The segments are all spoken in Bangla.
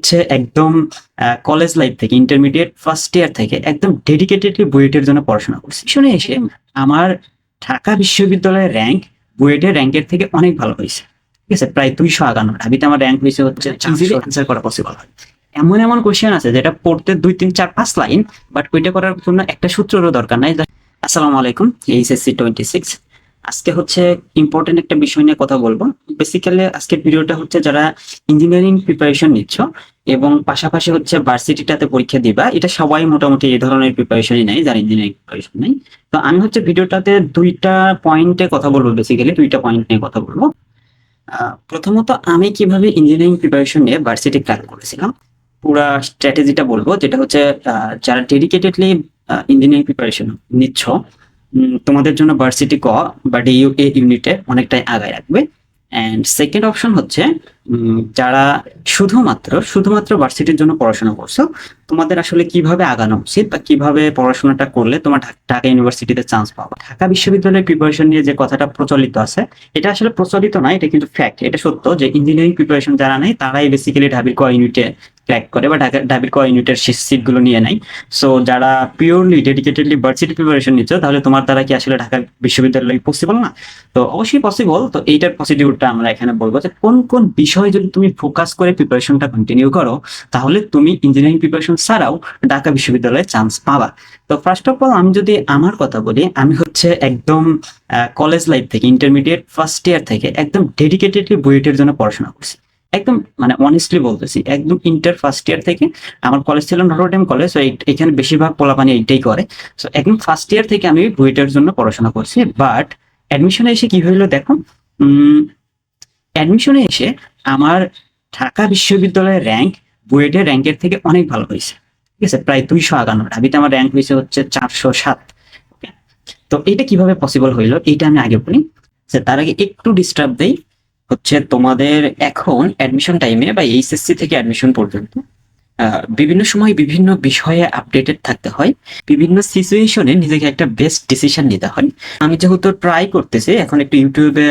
হচ্ছে একদম কলেজ লাইফ থেকে ইন্টারমিডিয়েট ফার্স্ট ইয়ার থেকে একদম ডেডিকেটেডলি বুয়েটের জন্য পড়াশোনা করছি। শুনে এসে আমার ঢাকা বিশ্ববিদ্যালয়ের র্যাঙ্ক বুয়েটের র্যাঙ্কের থেকে অনেক ভালো হয়েছে। ঠিক আছে, প্রায় 251। ঢাবিতে আমার র্যাঙ্ক হয়েছে হচ্ছে ইজিলি অ্যান্সার করা পসিবল হয়। এমন এমন কোশ্চেন আছে যেটা পড়তে 2 3 4 5 লাইন, বাট ওইটা করার জন্য একটা সূত্রেরও দরকার নাই। আসসালামু আলাইকুম, এইচএসসি 26। আজকে হচ্ছে ইম্পর্টেন্ট একটা বিষয় নিয়ে কথা বলবো। বেসিক্যালি আজকের ভিডিওটা হচ্ছে যারা ইঞ্জিনিয়ারিং প্রিপারেশন নিচ্ছ এবং পাশাপাশি হচ্ছে ভার্সিটিটাতে পরীক্ষা দিবা, এটা সবাই মোটামুটি এই ধরনের প্রিপারেশনই নেই যারা ইঞ্জিনিয়ারিং প্রিপারেশন নেই। তো আমি হচ্ছে ভিডিওটাতে দুইটা পয়েন্টে কথা বলবো, বেসিক্যালি দুইটা পয়েন্ট নিয়ে কথা বলবো। প্রথমত আমি কিভাবে ইঞ্জিনিয়ারিং প্রিপারেশন নিয়ে ভার্সিটি ক্র্যাক করেছিলাম, পুরা স্ট্র্যাটেজিটা বলবো, যেটা হচ্ছে যারা ডেডিকেটেডলি ইঞ্জিনিয়ারিং প্রিপারেশন নিচ্ছ তোমাদের জন্য ভার্সিটি ক বা ডিইউ এ ইউনিটে অনেকটাই আগায় রাখবে। অ্যান্ড সেকেন্ড অপশন হচ্ছে যারা শুধুমাত্র ভার্সিটির জন্য পড়াশোনা করছো, তোমাদের আসলে কিভাবে আগানো উচিত বা কিভাবে পড়াশোনাটা করলে তোমার ঢাকা ইউনিভার্সিটিতে চান্স পাবা। ঢাকা বিশ্ববিদ্যালয়ের প্রিপারেশন নিয়ে যে কথাটা প্রচলিত আছে, এটা আসলে প্রচলিত না, এটা কিন্তু ফ্যাক্ট। এটা সত্য যে ইঞ্জিনিয়ারিং প্রিপারেশন যারা নেই তারাই বেসিক্যালি ঢাবির ক ইউনিটে ক্র্যাক করে বা ঢাবির ক ইউনিটের সিটগুলো নিয়ে নেয়। সো যারা পিওরলি ডেডিকেটেডলি ভার্সিটি প্রিপারেশন নিচ্ছ, তাহলে তোমার দ্বারা কি আসলে ঢাকা বিশ্ববিদ্যালয় পসিবল না? তো অবশ্যই পসিবল। তো এইটার প্রসিডিউরটা আমরা এখানে বলবো যে কোন কোন বিষয়ে যদি তুমি ফোকাস করে প্রিপারেশনটা কন্টিনিউ করো, তাহলে তুমি ইঞ্জিনিয়ারিং প্রিপারেশন ছাড়াও ঢাকা বিশ্ববিদ্যালয়ে চান্স পাবা। তো ফার্স্ট অফ অল আমি যদি আমার কথা বলি, আমি হচ্ছে একদম কলেজ লাইফ থেকে ইন্টারমিডিয়েট ফার্স্ট ইয়ার থেকে একদম ডেডিকেটেডলি বুয়েটের জন্য পড়াশোনা করছি। একদম মানে অনেস্টলি বলতেছি, একদম ইন্টার ফার্স্ট ইয়ার থেকে, আমার কলেজ ছিল নটরডেম কলেজ, তো এখানে বেশিরভাগ পোলাপানি এইটাই করে। সো একদম ফার্স্ট ইয়ার থেকে আমি বুয়েটের জন্য পড়াশোনা করছি। বাট অ্যাডমিশনে এসে কি হইলো দেখো, অ্যাডমিশনে এসে আমার ঢাকা বিশ্ববিদ্যালয়ের র্যাঙ্ক বুয়েটের র্যাঙ্কের থেকে অনেক ভালো হয়েছে। ঠিক আছে, প্রায় 251। ঢাবিতে আমার র্যাঙ্ক হয়েছে হচ্ছে 407। তো এটা কিভাবে পসিবল হইলো এইটা আমি আগে বলি। তার আগে একটু ডিস্টার্ব দেই, হচ্ছে তোমাদের এখন অ্যাডমিশন টাইমে বা এইচএসসি থেকে অ্যাডমিশন পর্যন্ত বিভিন্ন সময় বিভিন্ন বিষয়ে আপডেটেড থাকতে হয়, বিভিন্ন সিচুয়েশনে নিজেকে একটা বেস্ট ডিসিশন নিতে হয়। আমি যেহেতু ট্রাই করতেছি এখন একটু ইউটিউবে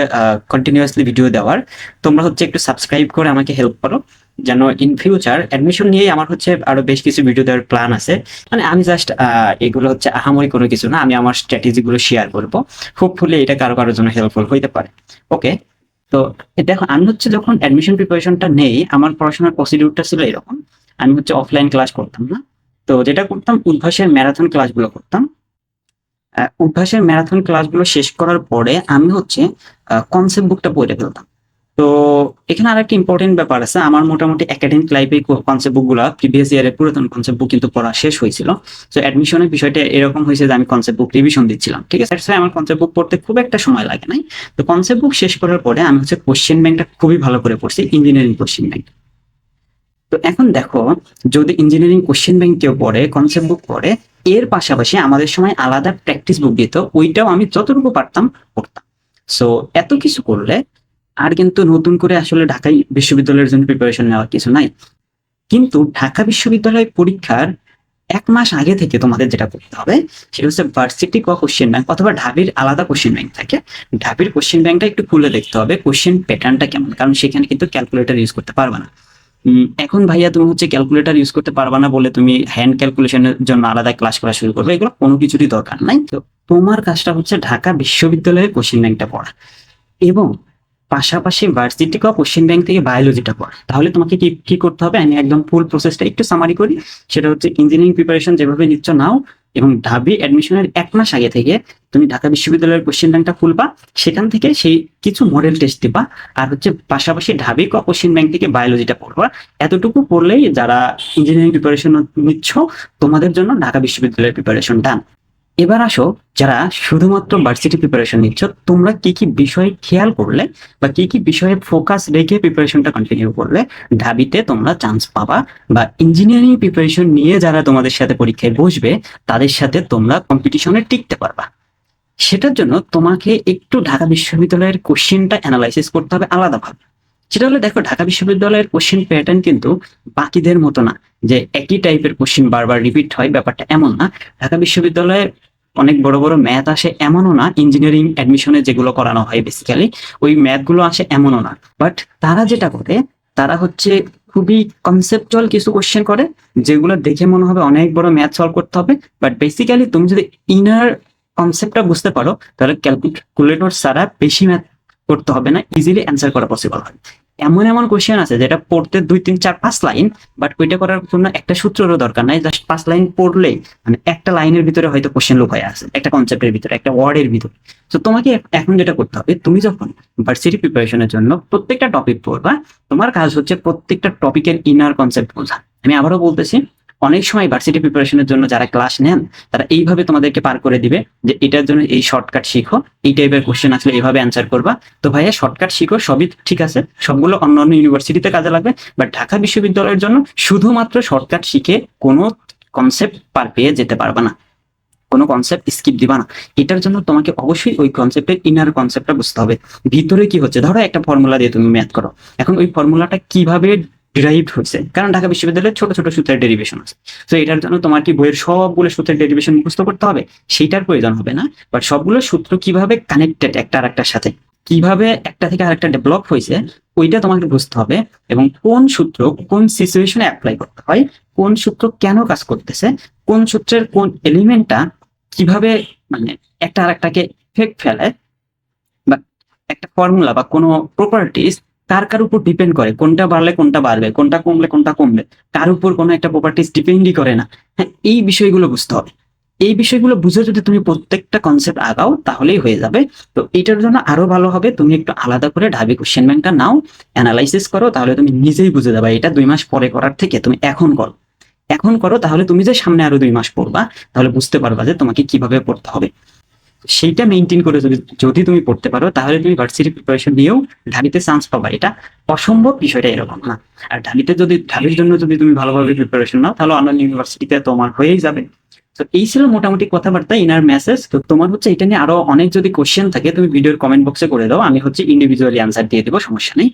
কন্টিনিউয়াসলি ভিডিও দেওয়ার, তোমরা হচ্ছে একটু সাবস্ক্রাইব করে আমাকে হেল্প করো, যেন ইন ফিউচার অ্যাডমিশন নিয়েই আমার হচ্ছে আরো বেশ কিছু ভিডিও দেওয়ার প্ল্যান আছে। মানে আমি জাস্ট এগুলো হচ্ছে আহামরি কোনো কিছু না, আমি আমার স্ট্র্যাটেজিগুলো শেয়ার করবো। হোপফুলি এটা কারোর জন্য হেল্পফুল হইতে পারে। ওকে, তো দেখো আমি হচ্ছে যখন অ্যাডমিশন প্রিপারেশনটা নেই, আমার পড়াশোনার প্রসিডিউরটা ছিল এরকম। আমি হচ্ছে অফলাইন ক্লাস করতাম না, তো যেটা করতাম উদ্ভাসের ম্যারাথন ক্লাসগুলো করতাম। উদ্ভাসের ম্যারাথন ক্লাসগুলো শেষ করার পরে আমি হচ্ছে কনসেপ্ট বুকটা পড়ে ফেলতাম। তো এখানে আরেকটা ইম্পর্টেন্ট ব্যাপার আছে, আমার মোটামুটি একাডেমিক লাইফে কনসেপ্ট বুকগুলো প্রিভিয়াস ইয়ারের পুরাতন কনসেপ্ট বুক কিন্তু পড়া শেষ হয়েছিল। তো অ্যাডমিশনের বিষয়টা এরকম হয়েছে যে আমি কনসেপ্ট বুক রিভিশন দিচ্ছিলাম। ঠিক আছে, আমার কনসেপ্ট বুক পড়তে খুব একটা সময় লাগে নাই। তো কনসেপ্ট বুক শেষ করার পরে আমি হচ্ছে কোশ্চেন ব্যাংকটা খুবই ভালো করে পড়ছি, ইঞ্জিনিয়ারিং কোশ্চেন ব্যাংক। তো এখন দেখো, যদি ইঞ্জিনিয়ারিং কোশ্চেন ব্যাংক কেউ পড়ে, কনসেপ্ট বুক পড়ে, এর পাশাপাশি আমাদের সময় আলাদা প্র্যাকটিস বুক দিত, ওইটাও আমি যতটুকু পারতাম পড়তাম। সো এত কিছু করলে আর কিন্তু নতুন করে আসলে ঢাকা বিশ্ববিদ্যালয়ের জন্য প্রিপারেশন নেওয়ার কিছু নাই। কিন্তু ঢাকা বিশ্ববিদ্যালয় পরীক্ষার 1 মাস আগে থেকে তোমাদের যেটা করতে হবে সেটা হচ্ছে ভার্সিটি কোশ্চেন ব্যাংক অথবা ঢাবির আলাদা কোশ্চেন ব্যাংক থাকে, ঢাবির কোশ্চেন ব্যাংকটা একটু খুলে দেখতে হবে কোশ্চেন প্যাটার্নটা কেমন, কারণ সেখানে কিন্তু ক্যালকুলেটর ইউজ করতে পারবে না। এখন ভাইয়া তুমি হচ্ছে ক্যালকুলেটর ইউজ করতে পারবা না বলে তুমি হ্যান্ড ক্যালকুলেশনের জন্য আলাদা ক্লাস করা শুরু করবে, এগুলো কোনো কিছুরই দরকার নাই। তো তোমার কাজটা হচ্ছে ঢাকা বিশ্ববিদ্যালয়ের কোশ্চেন ব্যাংকটা পড়া এবং পাশাপাশি ভার্সিটি কোশ্চেন ব্যাংক থেকে বায়োলজিটা পড়া। তাহলে তোমাকে কি কি করতে হবে, আমি একদম ফুল প্রসেসটা একটু সামারি করি। সেটা হচ্ছে ইঞ্জিনিয়ারিং প্রিপারেশন যেভাবে নিচ্ছ নাও, এবং ঢাবি অ্যাডমিশনের 1 মাস আগে থেকে তুমি ঢাকা বিশ্ববিদ্যালয়ের কোশ্চেন ব্যাংকটা খুলবা, সেখান থেকে সেই কিছু মডেল টেস্ট দিবা, আর হচ্ছে পাশাপাশি ঢাবি কোশ্চেন ব্যাংক থেকে বায়োলজিটা পড়বা। এতটুকু পড়লেই যারা ইঞ্জিনিয়ারিং প্রিপারেশন নিচ্ছ তোমাদের জন্য ঢাকা বিশ্ববিদ্যালয়ের প্রিপারেশন ডান। এবার আসো, যারা শুধুমাত্র ভার্সিটি প্রিপারেশন নিচ্ছ, তোমরা কি কি বিষয়ে খেয়াল করলে বা কি কি বিষয়ে ফোকাস রেখে প্রিপারেশনটা কন্টিনিউ করলে ঢাবিতে তোমরা চান্স পাবা, বা ইঞ্জিনিয়ারিং প্রিপারেশন নিয়ে যারা তোমাদের সাথে পরীক্ষায় বসবে তাদের সাথে তোমরা কম্পিটিশনে টিকতে পারবা। সেটার জন্য তোমাকে একটু ঢাকা বিশ্ববিদ্যালয়ের কোশ্চেনটা অ্যানালাইসিস করতে হবে আলাদাভাবে। সেটা হলে দেখো, ঢাকা বিশ্ববিদ্যালয়ের কোশ্চেন প্যাটার্ন কিন্তু বাকিদের মতো না যে একই টাইপের কোশ্চেন বারবার রিপিট হয়, ব্যাপারটা এমন না। ঢাকা বিশ্ববিদ্যালয়ে অনেক বড় বড় ম্যাথ আসে এমনও না, ইঞ্জিনিয়ারিং অ্যাডমিশনে যেগুলো করানো হয় বেসিক্যালি ওই ম্যাথগুলো আসে এমনও না। বাট তারা যেটা করে, তারা হচ্ছে খুবই কনসেপচুয়াল কিছু কোশ্চেন করে, যেগুলো দেখে মনে হবে অনেক বড় ম্যাথ সলভ করতে হবে, বাট বেসিক্যালি তুমি যদি ইনার কনসেপ্টটা বুঝতে পারো তাহলে ক্যালকুলেটর ছাড়া বেশি ম্যাথ করতে হবে না, ইজিলি অ্যান্সার করা পসিবল হয়। এমন এমন কোশ্চেন আছে যেটা পড়তে 2 3 4 5 লাইন, বাট ওইটা করার জন্য একটা সূত্রেরও দরকার নাই, জাস্ট 5 লাইন পড়লেই মানে একটা লাইনের ভিতরে হয়তো কোশ্চেন লুকায় আছে, একটা কনসেপ্টের ভিতরে, একটা ওয়ার্ডের ভিতরে। তো তোমাকে এখন যেটা করতে হবে, তুমি যখন ভার্সিটি প্রিপারেশনের জন্য প্রত্যেকটা টপিক পড়বা, তোমার কাজ হচ্ছে প্রত্যেকটা টপিকের ইনার কনসেপ্ট বোঝা। আমি আবারও বলতেছি, অনেক সময় ভার্সিটি প্রিপারেশনের জন্য যারা ক্লাস নেন তারা এইভাবে তোমাদেরকে পার করে দিবে যে এটার জন্য এই শর্টকাট শিখো, এই টাইপের কোশ্চেন আসলে এইভাবে অ্যান্সার করবা। তো ভাইয়া শর্টকাট শিখো, সবই ঠিক আছে, সবগুলো অন্য অন্য ইউনিভার্সিটিতে কাজে লাগবে, বাট ঢাকা বিশ্ববিদ্যালয়ের জন্য শুধুমাত্র শর্টকাট শিখে কোনো কনসেপ্ট পার পেয়ে যেতে পারবে না, কোনো কনসেপ্ট স্কিপ দিবা না। এটার জন্য তোমাকে অবশ্যই ওই কনসেপ্টের ইনার কনসেপ্টটা বুঝতে হবে, ভিতরে কি হচ্ছে। ধরো একটা ফর্মুলা দিয়ে তুমি ম্যাথ করো, এখন ওই ফর্মুলাটা কিভাবে ডিরাইভ হচ্ছে, কারণ ঢাকা বিশ্ববিদ্যালয়ে ছোট ছোট সূত্রের ডেরিভেশন আছে। তো এটার জন্য তোমার কি বইয়ের সবগুলো সূত্রের ডেরিভেশন মুখস্থ করতে হবে, সেইটার প্রয়োজন হবে না, বাট সবগুলো সূত্র কিভাবে কানেক্টেড একটা আরেকটার সাথে, কিভাবে একটা থেকে আরেকটা ডেভেলপ হয়েছে, ওইটা তোমাকে বুঝতে হবে। এবং কোন সূত্র কোন সিচুয়েশনে অ্যাপ্লাই করতে হয়, কোন সূত্র কেন কাজ করতেছে, কোন সূত্রের কোন এলিমেন্টটা কিভাবে মানে একটা আরেকটাকে ইফেক্ট ফেলে, বা একটা ফর্মুলা বা কোনো প্রপার্টিস কার কার উপর ডিপেন্ড করে, কোনটা বাড়লে কোনটা বাড়বে, কোনটা কমলে কোনটা কমবে, কার উপর কোনো একটা প্রপার্টিস ডিপেন্ডই করে না। হ্যাঁ, এই বিষয়গুলো বুঝতে হবে। এই বিষয়গুলো বুঝে যদি তুমি প্রত্যেকটা কনসেপ্ট আগাও তাহলেই হয়ে যাবে। তো এটার জন্য আরো ভালো হবে তুমি একটু আলাদা করে ঢাবি কোশ্চেন ব্যাংকটা নাও, অ্যানালাইসিস করো, তাহলে তুমি নিজেই বুঝে যাবে। এটা 2 মাস পরে করার থেকে তুমি এখন করো, এখন করো, তাহলে তুমি যে সামনে আরো 2 মাস পড়বা তাহলে বুঝতে পারবা যে তোমাকে কিভাবে পড়তে হবে। সেইটা মেনটেন করে যদি যদি তুমি পড়তে পারো তাহলে তুমি ভার্সিটি প্রিপারেশন নিয়েও ঢাবিতে চান্স পাবা। এটা অসম্ভব বিষয়টা এরকম না। আর ঢাবির জন্য যদি তুমি ভালোভাবে প্রিপারেশন নাও তাহলে অন্যান্য ইউনিভার্সিটিতে তোমার হয়েই যাবে। তো এই ছিল মোটামুটি কথাবার্তা ইনার মেসেজ। তো তোমার হচ্ছে এটা নিয়ে আরো অনেক যদি কোশ্চেন থাকে তুমি ভিডিওর কমেন্ট বক্সে করে দাও, আমি হচ্ছে ইন্ডিভিজুয়ালি আনসার দিয়ে দেবো, সমস্যা নেই।